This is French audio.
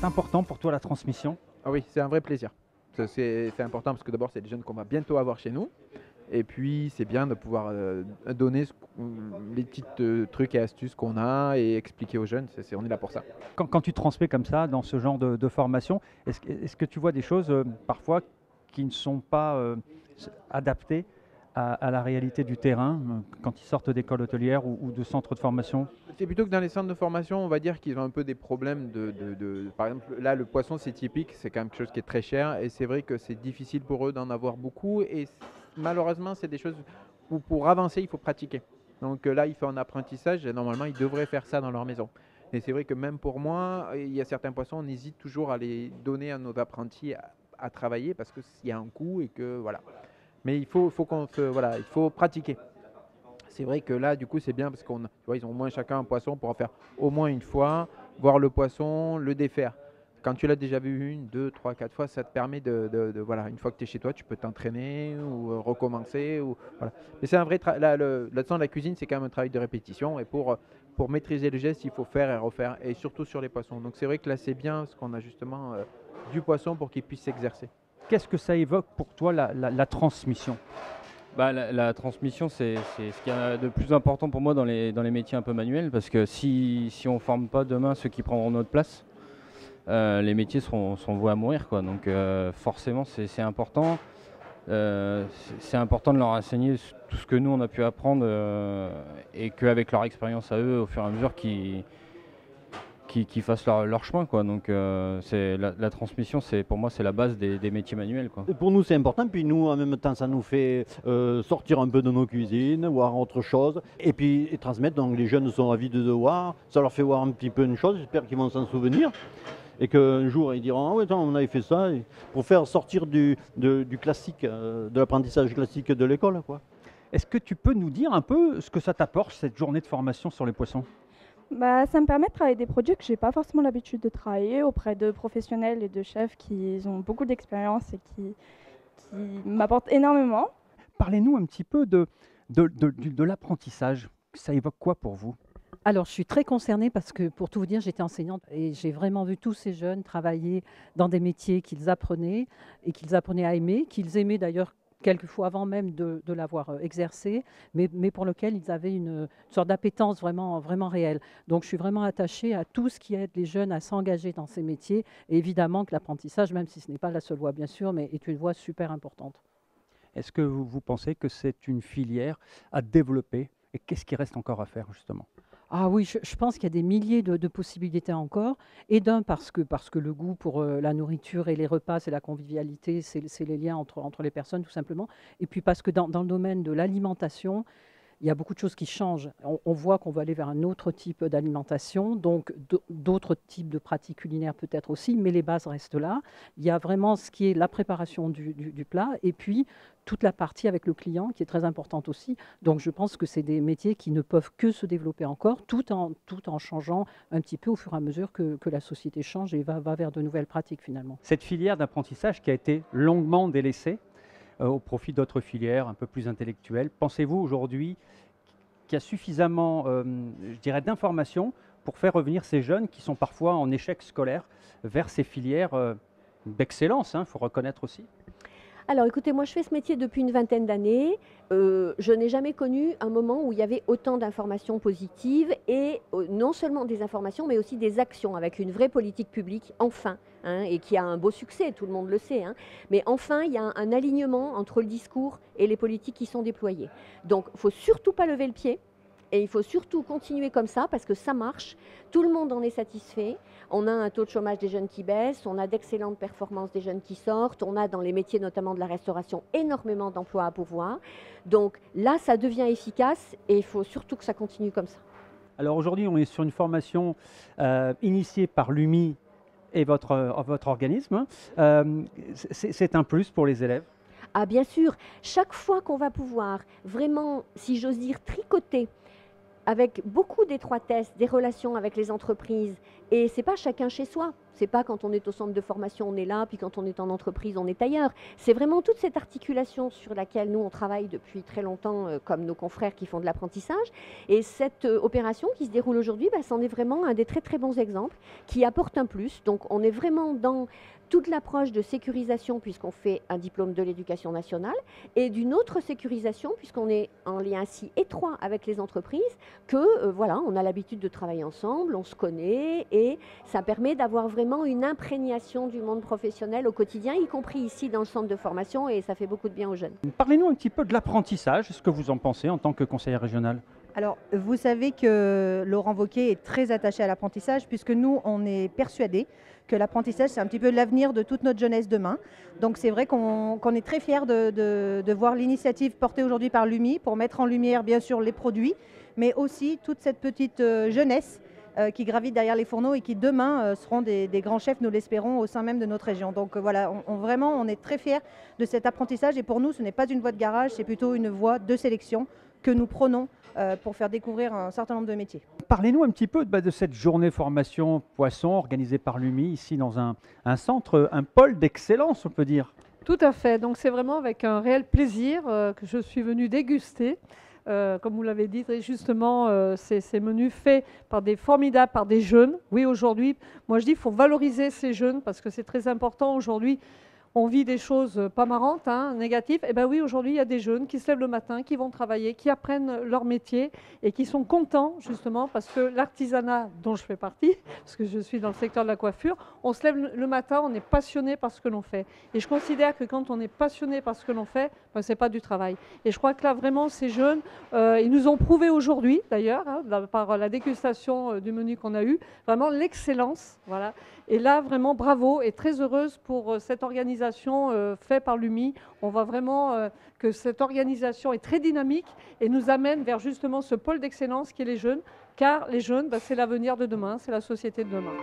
important pour toi la transmission? Ah oui, c'est un vrai plaisir. C'est important parce que d'abord, c'est des jeunes qu'on va bientôt avoir chez nous. Et puis, c'est bien de pouvoir donner les petits trucs et astuces qu'on a et expliquer aux jeunes. On est là pour ça. Quand tu transmets comme ça dans ce genre de formation, est-ce que tu vois des choses parfois qui ne sont pas adaptées à la réalité du terrain quand ils sortent d'écoles hôtelières ou de centres de formation? C'est plutôt que dans les centres de formation, on va dire qu'ils ont un peu des problèmes par exemple, là, le poisson, c'est typique, c'est quand même quelque chose qui est très cher. Et c'est vrai que c'est difficile pour eux d'en avoir beaucoup. Et malheureusement, c'est des choses où pour avancer, il faut pratiquer. Donc là, il fait un apprentissage et normalement, ils devraient faire ça dans leur maison. Et c'est vrai que même pour moi, il y a certains poissons, on hésite toujours à les donner à nos apprentis à travailler parce qu'il y a un coût et que voilà. Mais il faut pratiquer. C'est vrai que là, du coup, c'est bien parce ils ont au moins chacun un poisson pour en faire au moins une fois, voir le poisson, le défaire. Quand tu l'as déjà vu une, deux, trois, quatre fois, ça te permet voilà, une fois que tu es chez toi, tu peux t'entraîner ou recommencer. Voilà. Mais c'est un vrai travail. Là-dedans, la cuisine, c'est quand même un travail de répétition. Et pour maîtriser le geste, il faut faire et refaire, et surtout sur les poissons. Donc c'est vrai que là, c'est bien parce qu'on a justement du poisson pour qu'il puisse s'exercer. Qu'est-ce que ça évoque pour toi la transmission? Bah, la transmission, c'est ce qu'il y a de plus important pour moi dans les métiers un peu manuels, parce que si on ne forme pas demain ceux qui prendront notre place, les métiers sont voués à mourir, quoi. Donc forcément, c'est important. C'est important de leur enseigner tout ce que nous, on a pu apprendre, et qu'avec leur expérience à eux, au fur et à mesure, qui fassent leur chemin, quoi. Donc c'est la transmission, pour moi, c'est la base des métiers manuels, quoi. Pour nous, c'est important. Puis nous, en même temps, ça nous fait sortir un peu de nos cuisines, voir autre chose. Et puis et transmettre. Donc les jeunes sont avides de voir. Ça leur fait voir un petit peu une chose. J'espère qu'ils vont s'en souvenir. Et qu'un jour, ils diront: ah ouais, attends, on avait fait ça. Pour faire sortir du classique, de l'apprentissage classique de l'école, quoi. Est-ce que tu peux nous dire un peu ce que ça t'apporte, cette journée de formation sur les poissons? Bah, ça me permet de travailler des produits que j'ai pas forcément l'habitude de travailler auprès de professionnels et de chefs qui ont beaucoup d'expérience et qui m'apportent énormément. Parlez-nous un petit peu de l'apprentissage. Ça évoque quoi pour vous? Alors, je suis très concernée parce que, pour tout vous dire, j'étais enseignante et j'ai vraiment vu tous ces jeunes travailler dans des métiers qu'ils apprenaient et qu'ils apprenaient à aimer, qu'ils aimaient d'ailleurs quelquefois avant même de l'avoir exercé, mais pour lequel ils avaient une sorte d'appétence vraiment, vraiment réelle. Donc, je suis vraiment attachée à tout ce qui aide les jeunes à s'engager dans ces métiers. Et évidemment que l'apprentissage, même si ce n'est pas la seule voie, bien sûr, mais est une voie super importante. Est-ce que vous pensez que c'est une filière à développer? Et qu'est-ce qui reste encore à faire, justement? Ah oui, je pense qu'il y a des milliers de possibilités encore. Et parce que le goût pour la nourriture et les repas, c'est la convivialité, c'est les liens entre les personnes, tout simplement. Et puis parce que dans le domaine de l'alimentation, il y a beaucoup de choses qui changent. On voit qu'on va aller vers un autre type d'alimentation, donc d'autres types de pratiques culinaires peut-être aussi, mais les bases restent là. Il y a vraiment ce qui est la préparation du plat, et puis toute la partie avec le client qui est très importante aussi. Donc je pense que c'est des métiers qui ne peuvent que se développer encore, tout en changeant un petit peu au fur et à mesure que la société change et va vers de nouvelles pratiques finalement. Cette filière d'apprentissage qui a été longuement délaissée au profit d'autres filières un peu plus intellectuelles, pensez-vous aujourd'hui qu'il y a suffisamment, je dirais, d'informations pour faire revenir ces jeunes qui sont parfois en échec scolaire vers ces filières d'excellence, il faut reconnaître aussi? Alors écoutez, moi je fais ce métier depuis une vingtaine d'années. Je n'ai jamais connu un moment où il y avait autant d'informations positives et non seulement des informations mais aussi des actions avec une vraie politique publique, enfin, et qui a un beau succès, tout le monde le sait. Mais enfin, il y a un alignement entre le discours et les politiques qui sont déployées. Donc il ne faut surtout pas lever le pied. Et il faut surtout continuer comme ça parce que ça marche, tout le monde en est satisfait. On a un taux de chômage des jeunes qui baisse, on a d'excellentes performances des jeunes qui sortent, on a dans les métiers notamment de la restauration énormément d'emplois à pourvoir. Donc là, ça devient efficace et il faut surtout que ça continue comme ça. Alors aujourd'hui, on est sur une formation initiée par l'UMI et votre organisme. C'est un plus pour les élèves? Ah bien sûr, chaque fois qu'on va pouvoir vraiment, si j'ose dire, tricoter avec beaucoup d'étroitesse, des relations avec les entreprises. Et ce n'est pas chacun chez soi. C'est pas quand on est au centre de formation, on est là, puis quand on est en entreprise, on est ailleurs. C'est vraiment toute cette articulation sur laquelle nous, on travaille depuis très longtemps, comme nos confrères qui font de l'apprentissage. Et cette opération qui se déroule aujourd'hui, c'en est vraiment un des très très bons exemples qui apporte un plus. Donc on est vraiment dans toute l'approche de sécurisation puisqu'on fait un diplôme de l'éducation nationale et d'une autre sécurisation puisqu'on est en lien si étroit avec les entreprises que voilà, on a l'habitude de travailler ensemble, on se connaît et ça permet d'avoir vraiment une imprégnation du monde professionnel au quotidien, y compris ici dans le centre de formation, et ça fait beaucoup de bien aux jeunes. Parlez-nous un petit peu de l'apprentissage, ce que vous en pensez en tant que conseillère régionale. Alors, vous savez que Laurent Wauquiez est très attaché à l'apprentissage puisque nous, on est persuadés que l'apprentissage, c'est un petit peu l'avenir de toute notre jeunesse demain. Donc, c'est vrai qu'on est très fiers de voir l'initiative portée aujourd'hui par l'UMI pour mettre en lumière, bien sûr, les produits, mais aussi toute cette petite jeunesse qui gravite derrière les fourneaux et qui, demain, seront des grands chefs, nous l'espérons, au sein même de notre région. Donc, voilà, vraiment, on est très fiers de cet apprentissage et pour nous, ce n'est pas une voie de garage, c'est plutôt une voie de sélection que nous prenons pour faire découvrir un certain nombre de métiers. Parlez-nous un petit peu de cette journée formation poisson organisée par l'UMI, ici dans un centre, un pôle d'excellence, on peut dire. Tout à fait, donc c'est vraiment avec un réel plaisir que je suis venue déguster. Comme vous l'avez dit, très justement, ces menus faits par des formidables, par des jeunes. Oui, aujourd'hui, moi je dis qu'il faut valoriser ces jeunes parce que c'est très important aujourd'hui. On vit des choses pas marrantes, négatives. Et bien oui, aujourd'hui, il y a des jeunes qui se lèvent le matin, qui vont travailler, qui apprennent leur métier et qui sont contents, justement, parce que l'artisanat, dont je fais partie, parce que je suis dans le secteur de la coiffure, on se lève le matin, on est passionné par ce que l'on fait. Et je considère que quand on est passionné par ce que l'on fait, ce n'est pas du travail. Et je crois que là, vraiment, ces jeunes, ils nous ont prouvé aujourd'hui, d'ailleurs, par la dégustation du menu qu'on a eu, vraiment l'excellence. Voilà. Et là, vraiment, bravo et très heureuse pour cette organisation faite par l'UMI. On voit vraiment que cette organisation est très dynamique et nous amène vers justement ce pôle d'excellence qui est les jeunes, car les jeunes, c'est l'avenir de demain, c'est la société de demain.